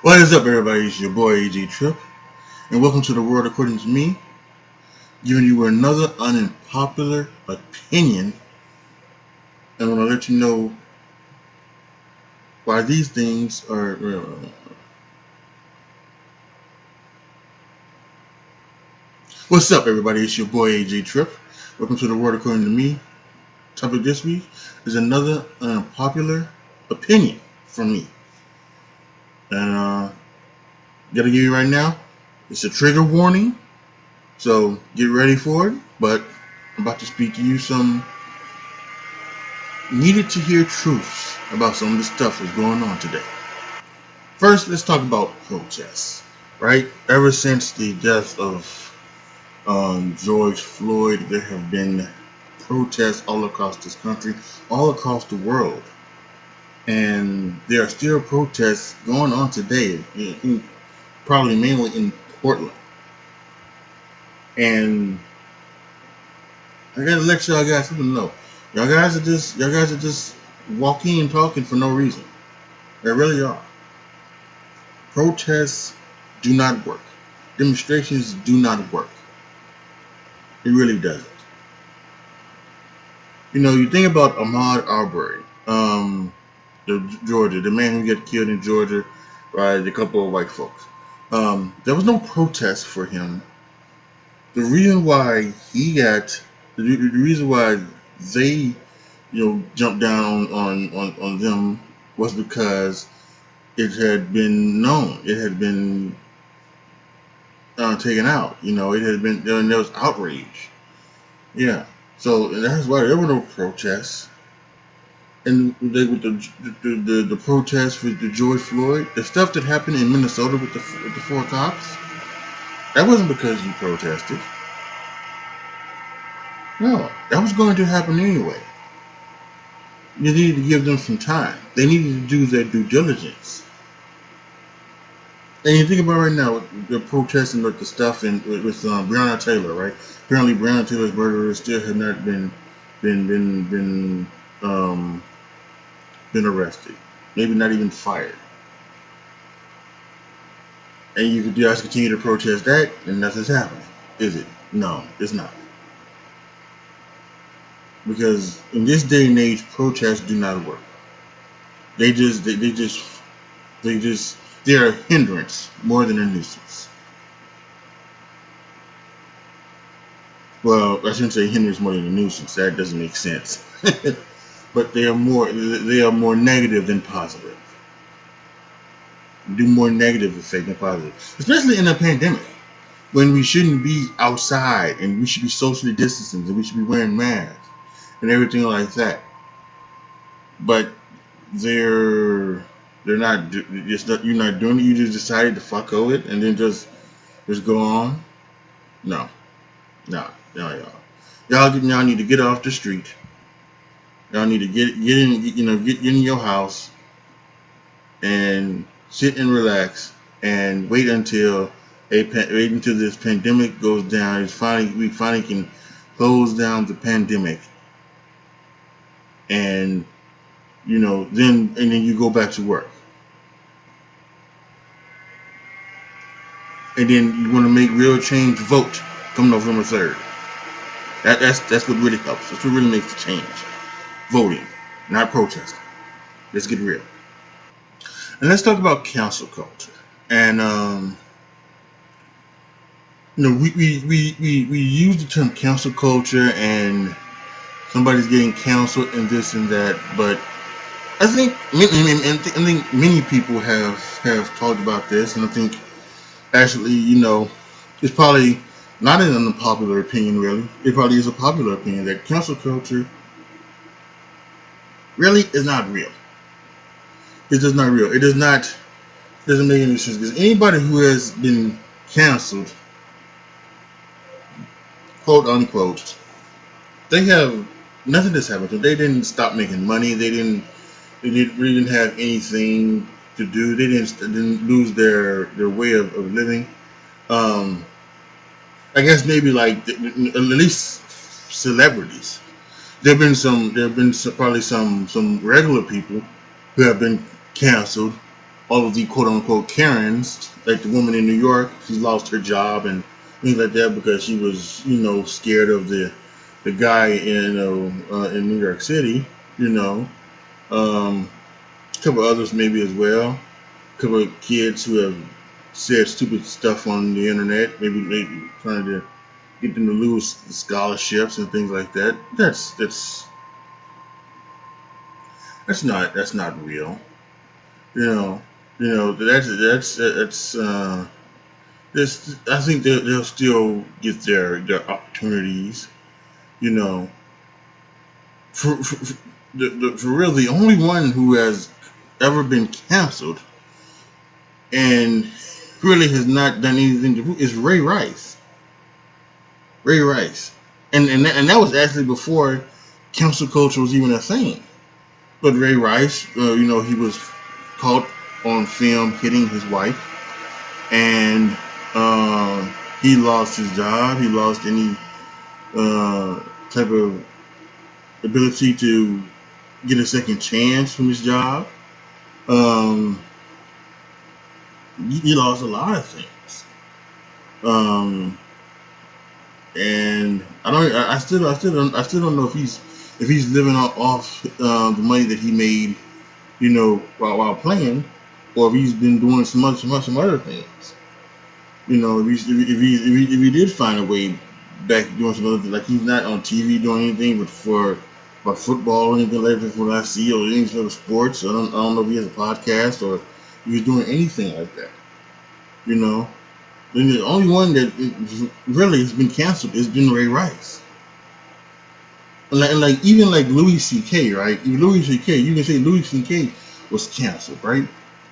What is up, everybody? It's your boy AJTRIP, and welcome to the world according to me, giving you another unpopular opinion. And I want to let you know why these things are. What's up, everybody? It's your boy AJTRIP. Welcome to the world according to me. Topic this week is another unpopular opinion from me, and gotta give you right now. It's a trigger warning, so get ready for it. But I'm about to speak to you some needed to hear truths about some of the stuff that's going on today. First, let's talk about protests. Right? Ever since the death of George Floyd, there have been protests all across this country, all across the world. And there are still protests going on today, probably mainly in Portland. And I gotta let y'all guys something know. Y'all guys are just walking and talking for no reason. They really are. Protests do not work. Demonstrations do not work. It really doesn't. You know, you think about Ahmaud Arbery, the man who got killed in Georgia by a couple of white folks. There was no protest for him. The reason why the reason why they, jumped down on them was because it had been known, it had been taken out. It had been there was outrage. Yeah, so that's why there were no protests. And with the protests with the George Floyd, the stuff that happened in Minnesota with the four cops, that wasn't because you protested. No, that was going to happen anyway. You needed to give them some time. They needed to do their due diligence. And you think about right now, the protesting with the stuff with Breonna Taylor, right? Apparently, Breonna Taylor's murderer still had not um, been arrested, maybe not even fired. And you could just continue to protest that, and nothing's happening, is it? No, it's not. Because in this day and age, protests do not work. They're a hindrance more than a nuisance. Well, I shouldn't say hindrance more than a nuisance. That doesn't make sense. But they are more negative than positive. Do more negative effect than positive, especially in a pandemic when we shouldn't be outside and we should be socially distancing and we should be wearing masks and everything like that. But they're not. You're not doing it. You just decided to fuck over it and then just go on. No, no, y'all need to get off the street. Y'all need to get in. Get in your house and sit and relax and wait until this pandemic goes down. We finally can close down the pandemic, and then you go back to work. And then you want to make real change, vote come November 3rd. That's what really helps. That's what really makes the change. Voting, not protesting. Let's get real. And let's talk about cancel culture. And we use the term cancel culture, and somebody's getting canceled and this and that. But I think many people have talked about this, and I think actually, it's probably not an unpopular opinion. Really, it probably is a popular opinion that cancel culture really is not real. It is not real. It does not. Doesn't make any sense because anybody who has been canceled, quote unquote, they have nothing that's happened to them. They didn't stop making money. Really didn't have anything to do. They didn't lose their way of living. Um, I guess maybe like at least celebrities. There have been probably some regular people who have been canceled, all of the quote unquote Karens, like the woman in New York, she lost her job and things like that because she was, scared of the guy in New York City, you know. A couple others maybe as well. A couple of kids who have said stupid stuff on the internet, maybe trying to get them to lose scholarships and things like that. That's not real. You know, that's this. I think they'll still get their opportunities. You know, for real, the only one who has ever been canceled and really has not done anything to is Ray Rice. Ray Rice, and that was actually before cancel culture was even a thing. But Ray Rice, he was caught on film hitting his wife, and he lost his job. He lost any type of ability to get a second chance from his job. Um, he lost a lot of things. Um, and I still don't know if he's living off the money that he made, while playing, or if he's been doing some other things. If he did find a way back doing some other things, like he's not on TV doing anything, but for about football or anything like that, from what I see, or any sort of sports. I don't know if he has a podcast or if he's doing anything like that. You know, then the only one that really has been canceled has been Ray Rice. And like even like Louis C.K. right? Louis C.K. You can say Louis C.K. was canceled, right?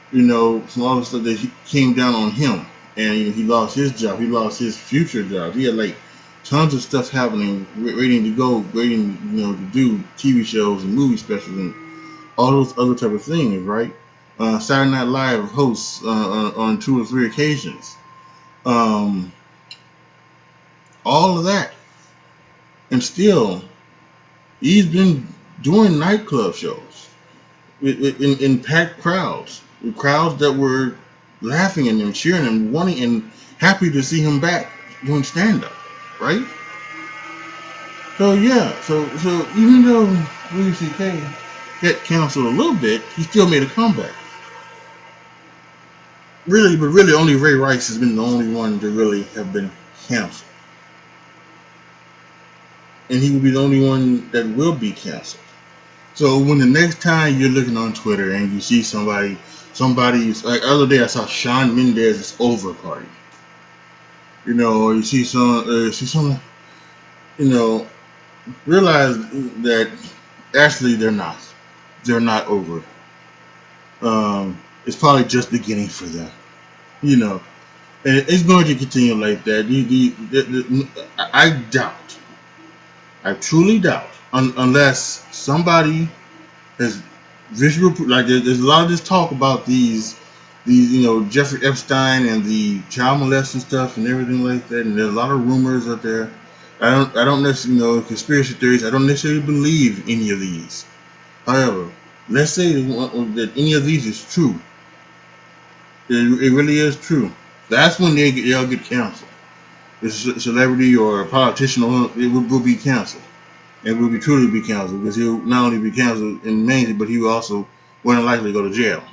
From all the stuff that he came down on him, and he lost his job, he lost his future job. He had like tons of stuff happening, waiting to go, waiting, to do TV shows and movie specials and all those other type of things, right? Saturday Night Live hosts on 2 or 3 occasions. Um, all of that, and still he's been doing nightclub shows in packed crowds, with crowds that were laughing at him, cheering him, wanting and happy to see him back doing stand up, right? So yeah, so even though Louis C.K. got canceled a little bit, he still made a comeback. Really, but really, only Ray Rice has been the only one to really have been canceled, and he will be the only one that will be canceled. So when the next time you're looking on Twitter and you see somebody's like the other day I saw Shawn Mendes's over party, or you see some, you know, realize that actually they're not over. It's probably just beginning for them, you know, and it's going to continue like that. I doubt, I truly doubt, unless somebody has visual like there's a lot of this talk about these Jeffrey Epstein and the child molesting stuff and everything like that, and there's a lot of rumors out there. I don't necessarily conspiracy theories. I don't necessarily believe any of these. However, let's say that any of these is true. It really is true. That's when they'll get canceled. It's a celebrity or a politician, it will be canceled. It will be truly be canceled because he'll not only be canceled in mainly, but he will also more than likely go to jail.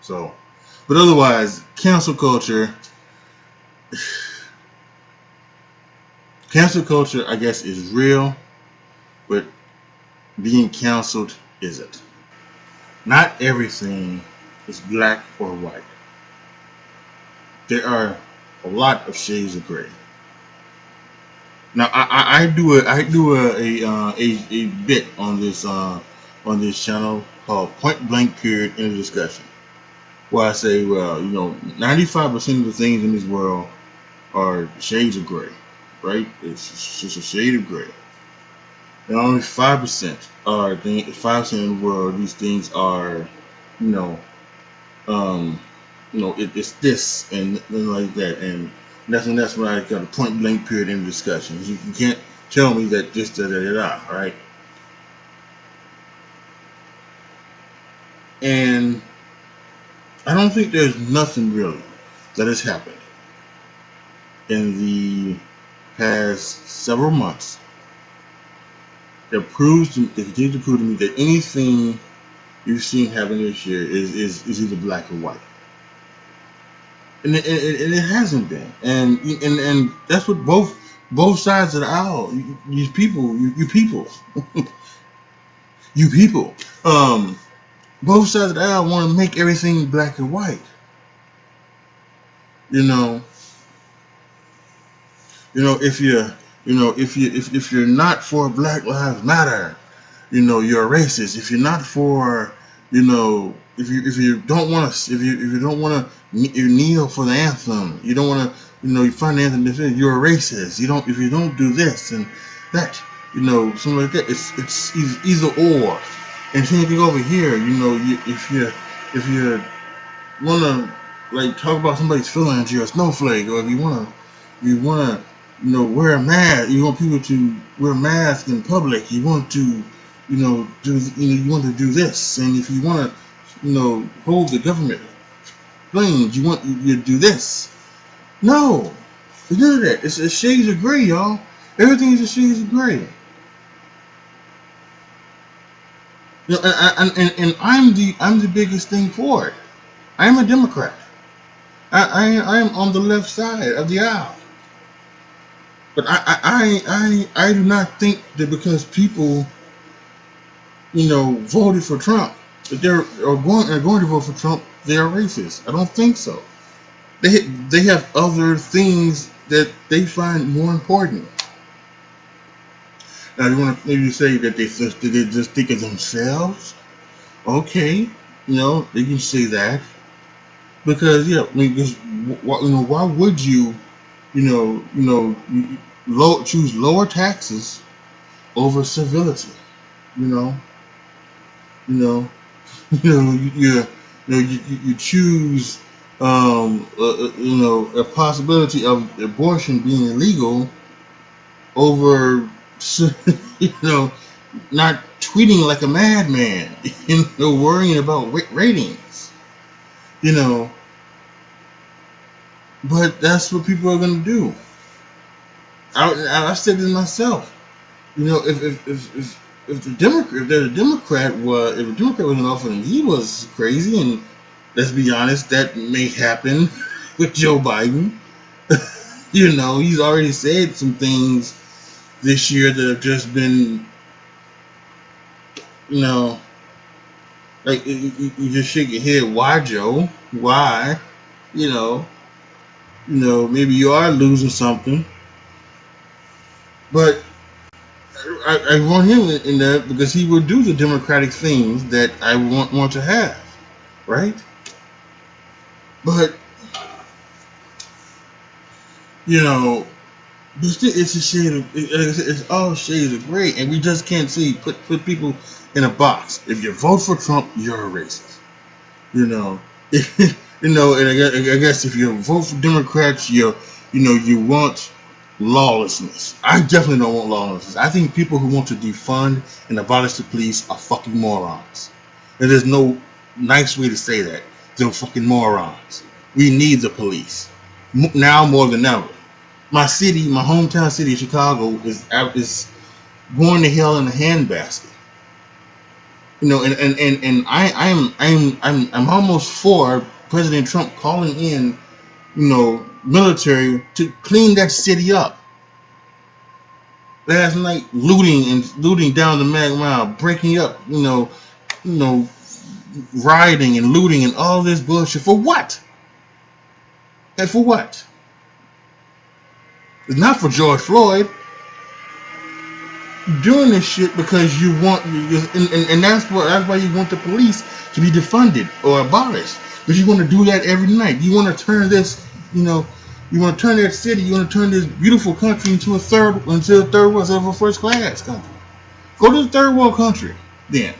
So, but otherwise, cancel culture, I guess, is real, but being canceled isn't. Not everything is black or white. There are a lot of shades of gray. Now, I do a bit on this channel called Point Blank Period in the Discussion, where I say, well, 95% of the things in this world are shades of gray, right? It's just a shade of gray. And only 5% are 5% in the world. These things are, you know, um, it's this and like that, and that's what I got a point blank period in the discussion. You can't tell me that this da da da da, right? And I don't think there's nothing really that has happened in the past several months that continues to prove to me that anything you've seen happen this year is either black or white, and it hasn't been, and that's what both sides of the aisle, these people, you people, you people, both sides of the aisle want to make everything black and white. You know, if if you're not for Black Lives Matter, you're a racist. If you're not for, if you don't want to, if you don't want to kneel for the anthem, you don't want to, you find the anthem, you're a racist. You don't, if you don't do this and that, something like that. It's either or. And same thing over here. If you want to like talk about somebody's feelings, you're a snowflake, or if you want to wear a mask, you want people to wear masks in public, you want to you want to do this, and if you want to hold the government flames, you do this. No, it's none of that. It's shades of gray, y'all. Everything is a shades of gray. And I'm the biggest thing for it. I am a Democrat. I am on the left side of the aisle. But I do not think that because people, voted for Trump, that are going to vote for Trump, they're racist. I don't think so. They have other things that they find more important. Now you want to maybe say that they just think of themselves. Okay, they can say that because because why would you choose lower taxes over civility? You know, you know, you choose a possibility of abortion being illegal over not tweeting like a madman, worrying about ratings, but that's what people are going to do. I said this myself. If the Democrat, if a Democrat was in office and he was crazy, and let's be honest, that may happen with Joe Biden. He's already said some things this year that have just been, like you just shake your head. Why, Joe? Why? Maybe you are losing something, but I want him in there because he will do the democratic things that I want to have, right? But it's a shade of, like I said, it's all shades of gray, and we just can't put people in a box. If you vote for Trump, you're a racist. And I guess if you vote for Democrats, you want lawlessness. I definitely don't want lawlessness. I think people who want to defund and abolish the police are fucking morons. And there's no nice way to say that. They're fucking morons. We need the police now more than ever. My hometown city of Chicago is going to hell in a handbasket. And I'm almost for President Trump calling in, military to clean that city up. Last night, looting down the Mag Mile, breaking up, rioting and looting and all this bullshit for what? And for what? It's not for George Floyd. You're doing this shit because you want, and that's why you want the police to be defunded or abolished. Because you want to do that every night. You want to turn this, you want to turn that city, you want to turn this beautiful country into a third world, instead of a first class country. Go to the third world country, then.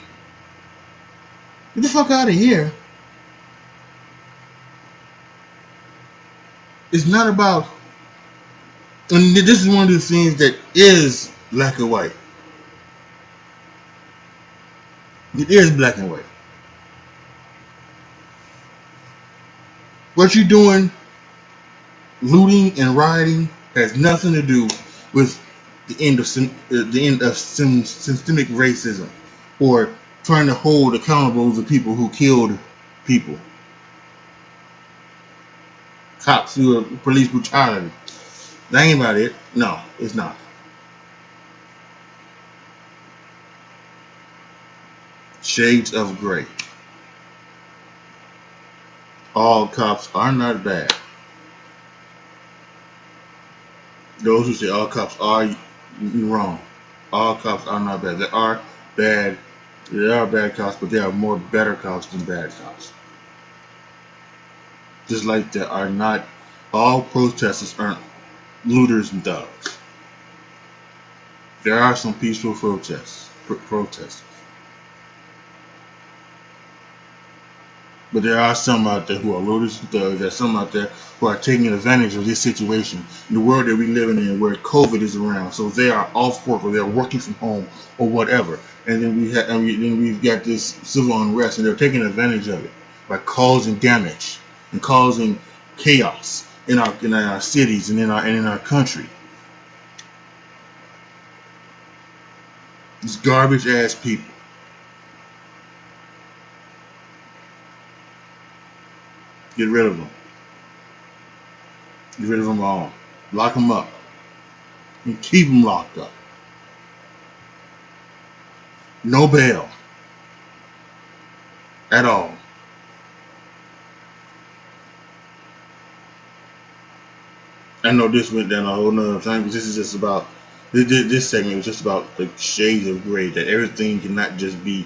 Get the fuck out of here. It's not about, and this is one of the things that is black and white. It is black and white. What you're doing, looting and rioting, has nothing to do with the end of systemic racism, or trying to hold accountable the people who killed people, cops who are police brutality. That ain't about it. No, it's not. Shades of gray. All cops are not bad. Those who say all cops are, you're wrong. All cops are not bad. There are bad. There are bad cops, but there are more better cops than bad cops. Just like there are not all protesters aren't looters and thugs. There are some peaceful protesters, but there are some out there who are looters and thugs. There's some out there who are taking advantage of this situation in the world that we're living in, where COVID is around. So they are off work, or they're working from home, or whatever. And then we've got this civil unrest, and they're taking advantage of it by causing damage and causing chaos in our cities and in our country. These garbage ass people. Get rid of them. Get rid of them all. Lock them up and keep them locked up. No bail at all. I know this went down a whole nother time, but this is just about this segment was just about the shades of gray, that everything cannot just be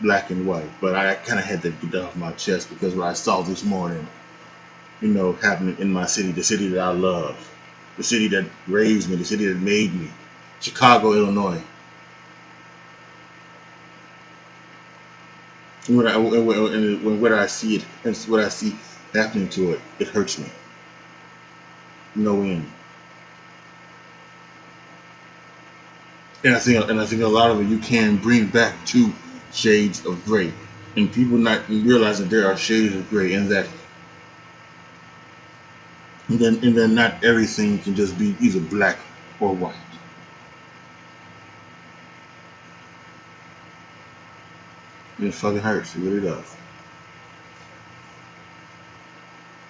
black and white. But I kind of had to get that off my chest because what I saw this morning, happening in my city, the city that I love, the city that raised me, the city that made me, Chicago, Illinois. And what I see it, and what I see happening to it, it hurts me. No end. And I think a lot of it you can bring back to shades of gray, and people not realizing there are shades of gray, and then not everything can just be either black or white. It fucking hurts. It really does.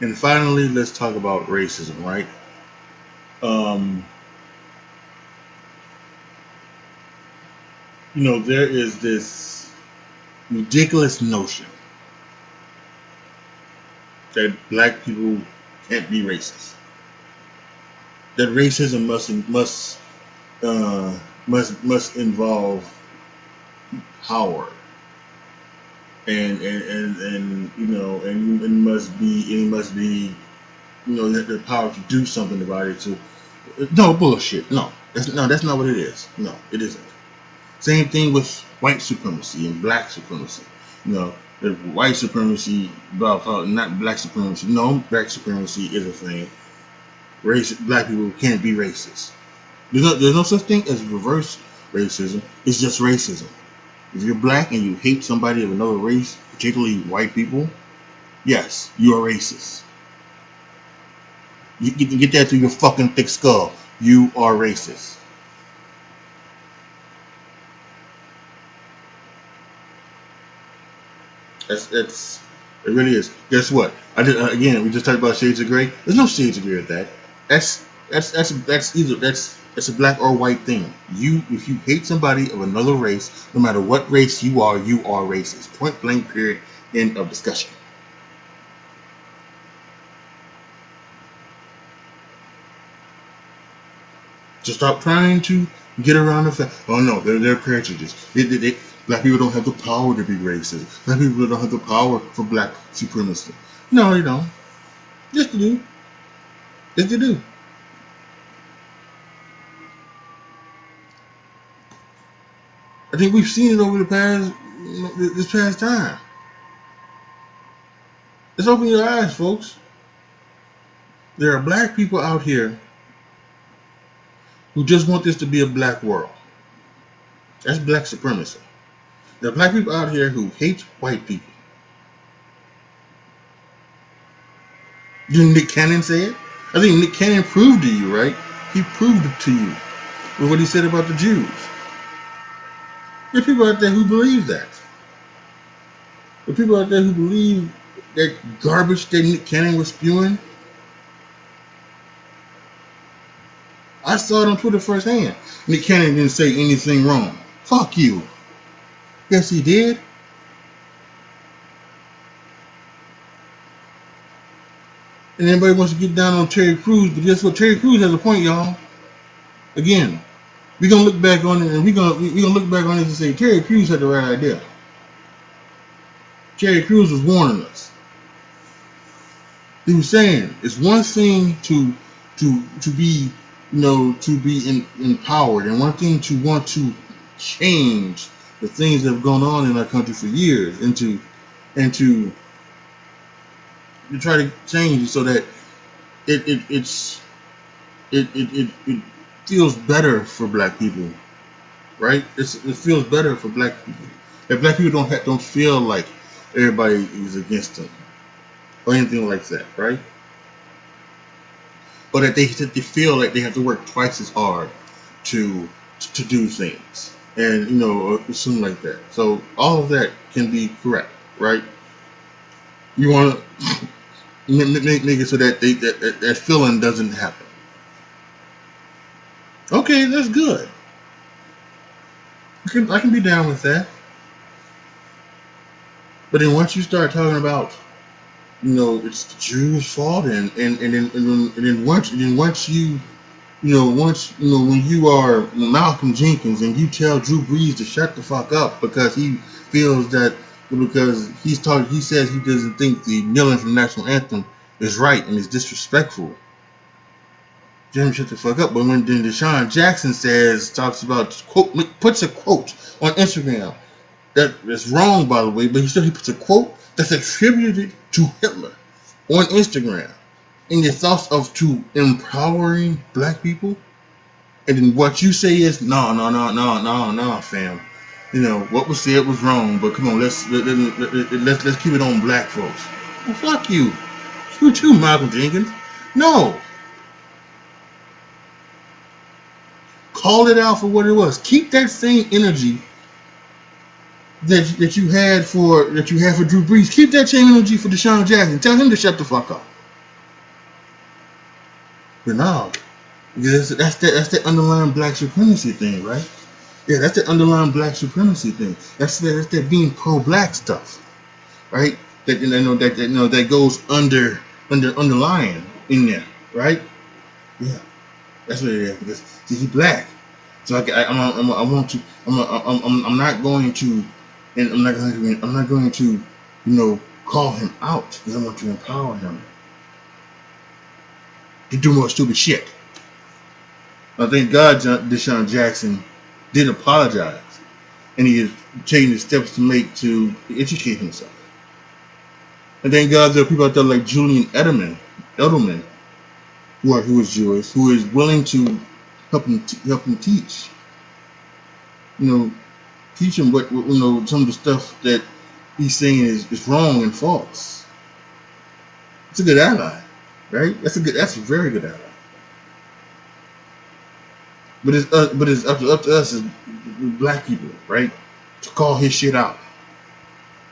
And finally, let's talk about racism, right? Um, there is this ridiculous notion that black people can't be racist. That racism uh, must involve power, and must be the power to do something about it. No bullshit. No, that's not what it is. No, it isn't. Same thing with white supremacy and black supremacy. You know, the white supremacy, not black supremacy. No, black supremacy is a thing. Black people can't be racist. There's no such thing as reverse racism. It's just racism. If you're black and you hate somebody of another race, particularly white people, yes, you are racist. You can get that through your fucking thick skull. You are racist. It really is. Guess what? Again, we just talked about shades of gray. There's no shades of gray with that. That's a black or white thing. If you hate somebody of another race, no matter what race you are racist. Point blank. Period. End of discussion. Just stop trying to get around the fact. Oh no, they're prejudice. Black people don't have the power to be racist. Black people don't have the power for black supremacy. No, they don't. Yes, they do. Yes, they do. I think we've seen it over this past time. Let's open your eyes, folks. There are black people out here who just want this to be a black world. That's black supremacy. There are black people out here who hate white people. Didn't Nick Cannon say it? I think Nick Cannon proved to you, right? He proved it to you with what he said about the Jews. There are people out there who believe that. There are people out there who believe that garbage that Nick Cannon was spewing. I saw it on Twitter firsthand. Nick Cannon didn't say anything wrong. Fuck you. Yes, he did. And everybody wants to get down on Terry Crews, but guess what? Terry Crews has a point, y'all. Again, we're gonna look back on it, and we're gonna look back on it and say Terry Crews had the right idea. Terry Crews was warning us. He was saying it's one thing to be to be empowered, and one thing to want to change the things that have gone on in our country for years, and to try to change it so that it feels better for black people, right? It feels better for black people. That black people don't feel like everybody is against them or anything like that, right? Or that they feel like they have to work twice as hard to do things, and or something like that. So all of that can be correct, right? You want to make it so that that feeling doesn't happen. Okay, that's good. I can be down with that. But then once you start talking about, it's the Jews' fault, and then once you, when you are Malcolm Jenkins and you tell Drew Brees to shut the fuck up because he feels that because he says he doesn't think the kneeling for the national anthem is right and is disrespectful. Jimmy, shut the fuck up. But when then Deshaun Jackson talks about puts a quote on Instagram that's wrong, by the way, but he puts a quote that's attributed to Hitler on Instagram in your thoughts of to empowering black people, and then what you say is no, fam. What was said was wrong, but come on, let's keep it on black folks. Well, fuck you. You too, Malcolm Jenkins. No. Call it out for what it was. Keep that same energy that you had for Drew Brees. Keep that same energy for Deshaun Jackson. Tell him to shut the fuck up. But no, because that's that underlying black supremacy thing, right? Yeah, that's the underlying black supremacy thing. That's that being pro-black stuff, right? That goes underlying in there, right? Yeah, that's what it is. Because see, he's black, so I want to. I'm not going to, and I'm not going to, call him out because I want to empower him to do more stupid shit. I thank God Deshaun Jackson did apologize, and he is taking the steps to make to educate himself. And thank God there are people out there like Julian Edelman, who is Jewish, who is willing to help him teach. Teach him what some of the stuff that he's saying is wrong and false. It's a good ally, right? That's a very good ally. But it's up to us as black people, right, to call his shit out.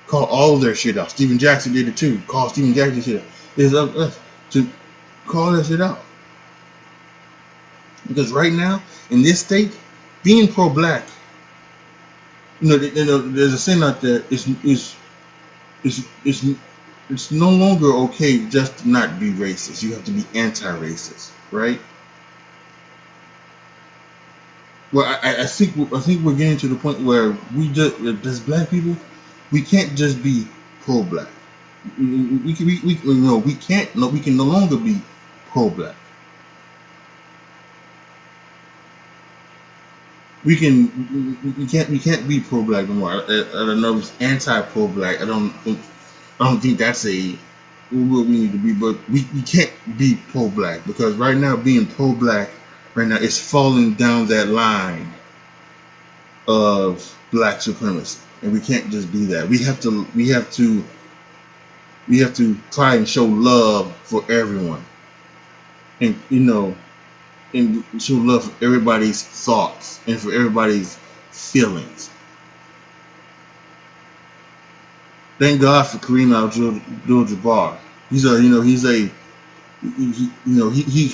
Call all their shit out. Steven Jackson did it too. Call Steven Jackson shit out. It's up to us to call that shit out. Because right now, in this state, being pro-black, there's a saying out there. It's no longer okay just to not be racist. You have to be anti-racist, right? Well, I think we're getting to the point where we just, as black people, we can't just be pro-black. We can't. No, we can no longer be pro-black. We can't be pro-black no more. I don't know if it's anti-pro-black. I don't think that's what we need to be. But we can't be pro-black because right now being pro-black right now is falling down that line of black supremacy, and we can't just do that. We have to We have to try and show love for everyone, and and show love for everybody's thoughts and for everybody's feelings. Thank God for Kareem Abdul-Jabbar. He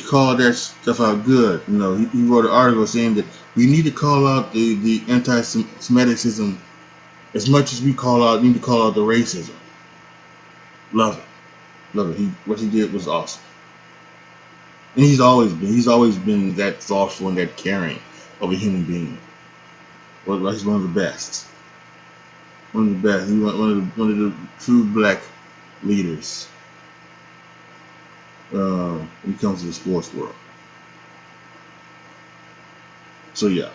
called that stuff out good. He wrote an article saying that we need to call out the anti-Semiticism as much as need to call out the racism. Love it, love it. What he did was awesome, and he's always been that thoughtful and that caring of a human being. Well, he's one of the best. One of the best. He's one of the true black leaders when it comes to the sports world. So yeah,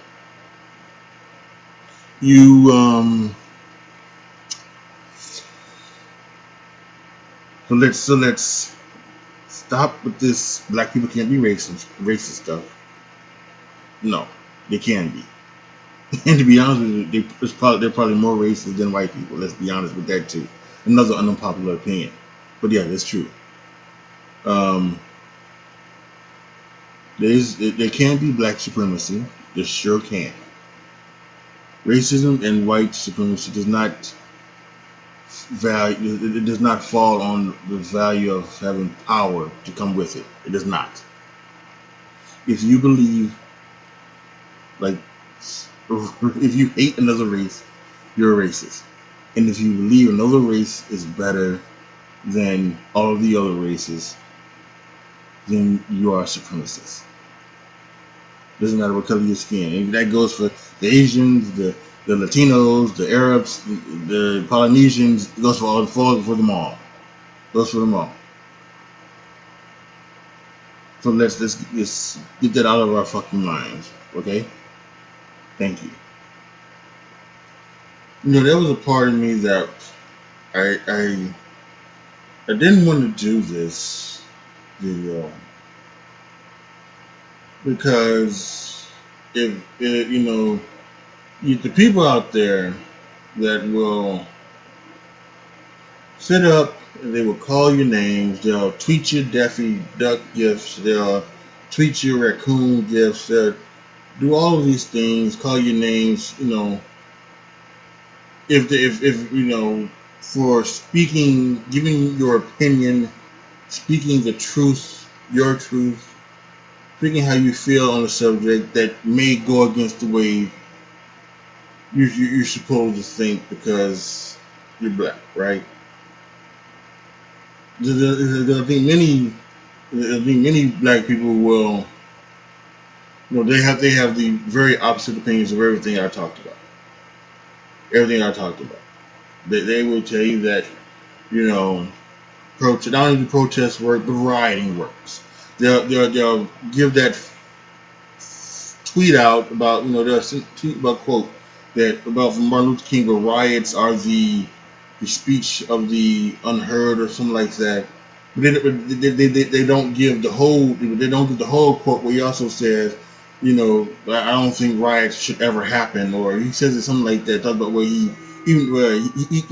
you so let's stop with this. Black people can't be racist stuff. No, they can be. And to be honest with you, they're probably more racist than white people. Let's be honest with that too. Another unpopular opinion, but yeah, that's true. Um, there can be black supremacy. There sure can. Racism and white supremacy does not value. It does not fall on the value of having power to come with it. It does not. If you believe, like, if you hate another race, you're a racist. And if you believe another race is better than all of the other races, then you are a supremacist. Doesn't matter what color your skin. And that goes for the Asians, the Latinos, the Arabs, the Polynesians. It goes for them all. It goes for them all. So let's get that out of our fucking minds, okay? Thank you. There was a part of me that I didn't want to do this video because the people out there that will sit up and they will call your names. They'll tweet your Daffy Duck gifts. They'll tweet your raccoon gifts. They'll do all of these things. Call your names. If for speaking, giving your opinion, speaking the truth, your truth, speaking how you feel on a subject that may go against the way you're supposed to think because you're black, right? I think many black people will, they have the very opposite opinions of everything I talked about. Everything I talked about. They will tell you that, not only do protests work, but rioting works. They'll give that tweet out about, they'll tweet about quote that about from Martin Luther King, where riots are the speech of the unheard or something like that. But they don't give the whole quote where he also says, I don't think riots should ever happen, or he says it something like that. Talk about where he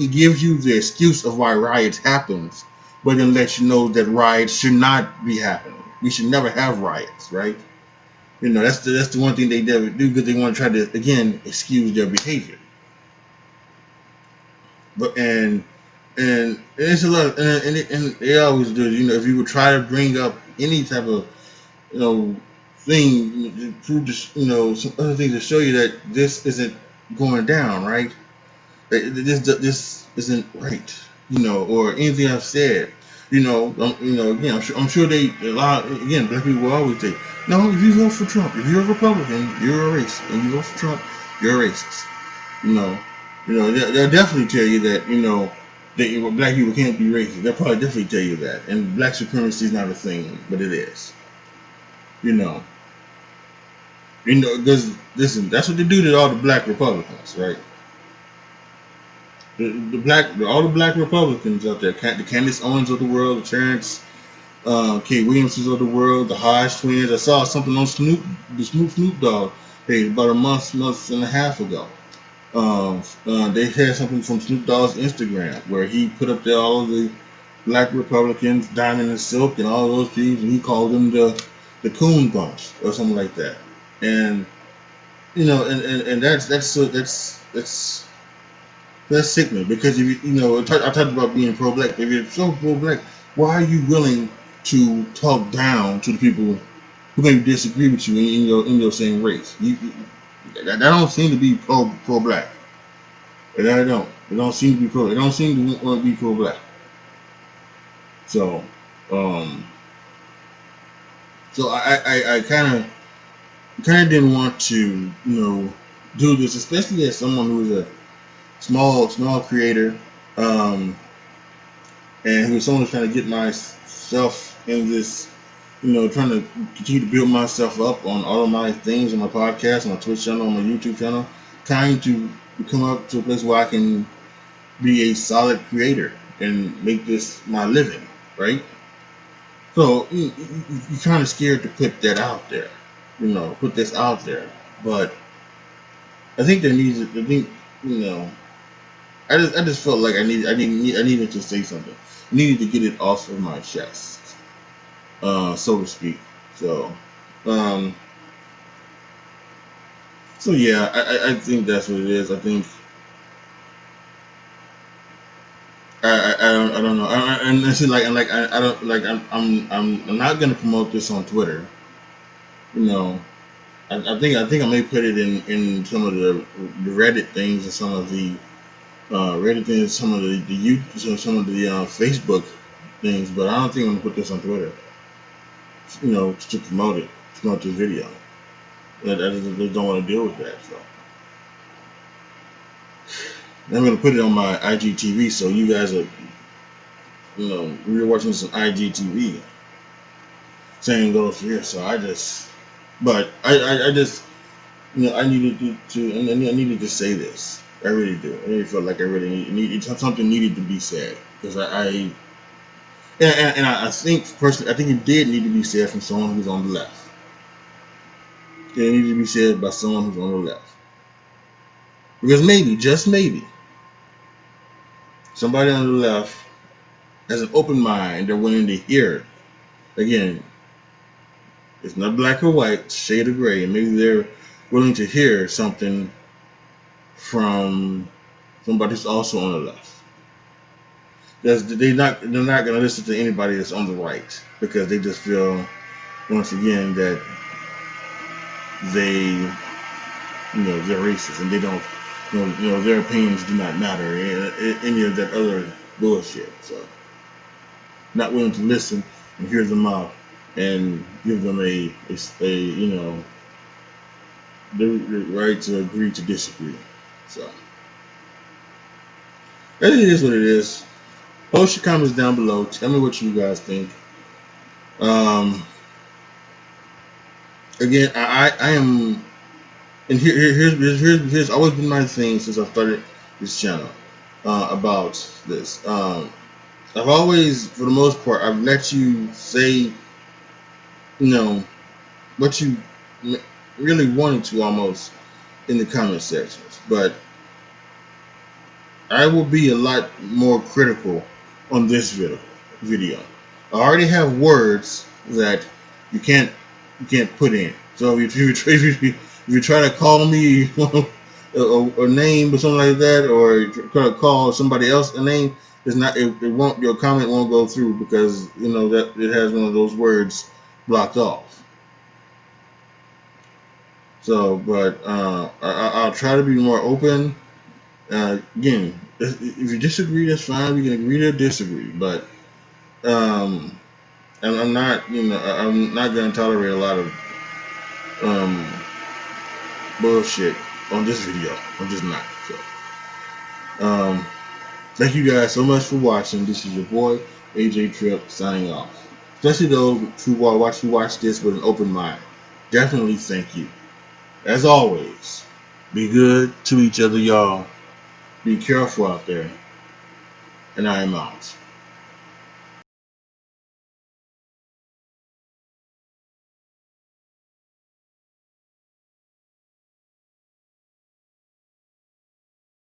gives you the excuse of why riots happens, but then lets you know that riots should not be happening. We should never have riots, right? That's the one thing they never do because they want to try to again excuse their behavior. But and it's a lot, and they always do. If you would try to bring up any type of thing to prove some other things to show you that this isn't going down right, this isn't right, or anything I've said, again, I'm sure they a lot again. Black people will always say, no, if you vote for Trump, if you're a Republican, you're a racist, and you vote for Trump, you're a racist. They'll definitely tell you that that black people can't be racist. They'll probably definitely tell you that, and black supremacy is not a thing, but it is. Because listen, that's what they do to all the black Republicans, right? All the black Republicans out there, the Candace Owens of the world, the Terrence K. Williamsons of the world, the Hodge twins. I saw something on the Snoop Dogg page about a month and a half ago. They had something from Snoop Dogg's Instagram where he put up there all of the black Republicans, Diamond and Silk, and all those people. And he called them the Coon Bunch or something like that. And and that's sickening because if I talked about being pro-black. If you're so pro-black, why are you willing to talk down to the people who maybe disagree with you in your same race? That don't seem to be pro-black. That don't. It don't seem to be pro. It don't seem to want to be pro-black. So, um, so I kind of didn't want to do this, especially as someone who is a small creator, um, and who is someone who's trying to get myself in this, trying to continue to build myself up on all of my things on my podcast, on my Twitch channel, on my YouTube channel, trying to come up to a place where I can be a solid creator and make this my living, right? So you're kind of scared to put that out there, put this out there. But I think there needs. I think you know. I just felt like I needed to say something. I needed to get it off of my chest, so to speak. So, um, so yeah, I think that's what it is. I think I don't know. And see, I don't like I'm not gonna promote this on Twitter. You know, I think I may put it in some of the Reddit things and some of the Reddit things, some of the YouTube, some of the Facebook things, but I don't think I'm gonna put this on Twitter. To promote it, to promote this video. I just don't want to deal with that. So I'm gonna put it on my IGTV, so you guys are, we're watching some IGTV. Same goes here. So but I just, I needed and I needed to say this. I really do. I really felt like I really needed something needed to be said because I think personally, I think it did need to be said from someone who's on the left. It needed to be said by someone who's on the left. Because maybe, just maybe, somebody on the left has an open mind. They're willing to hear. Again, it's not black or white, it's shade of gray, and maybe they're willing to hear something from somebody who's also on the left. They're not going to listen to anybody that's on the right because they just feel once again that they they're racist and they don't their opinions do not matter and any of that other bullshit. So not willing to listen and hear them out and give them the right to agree to disagree. So it is what it is. Post your comments down below. Tell me what you guys think. Um, Again, I am, and here's always been my thing since I started this channel about this. I've always, for the most part, I've let you say, what you really wanted to almost in the comment sections, but I will be a lot more critical on this video. I already have words that you can't put in. So if you try to call me a name or something like that, or try to call somebody else a name, it won't, your comment won't go through because that it has one of those words blocked off. So, but I'll try to be more open. Again, if you disagree, that's fine. We can agree to disagree, but and I'm not, I'm not going to tolerate a lot of bullshit on this video. I'm just not. So, thank you guys so much for watching. This is your boy AJTRIP signing off. Especially those who watch this with an open mind. Definitely thank you. As always, be good to each other, y'all. Be careful out there. And I am out.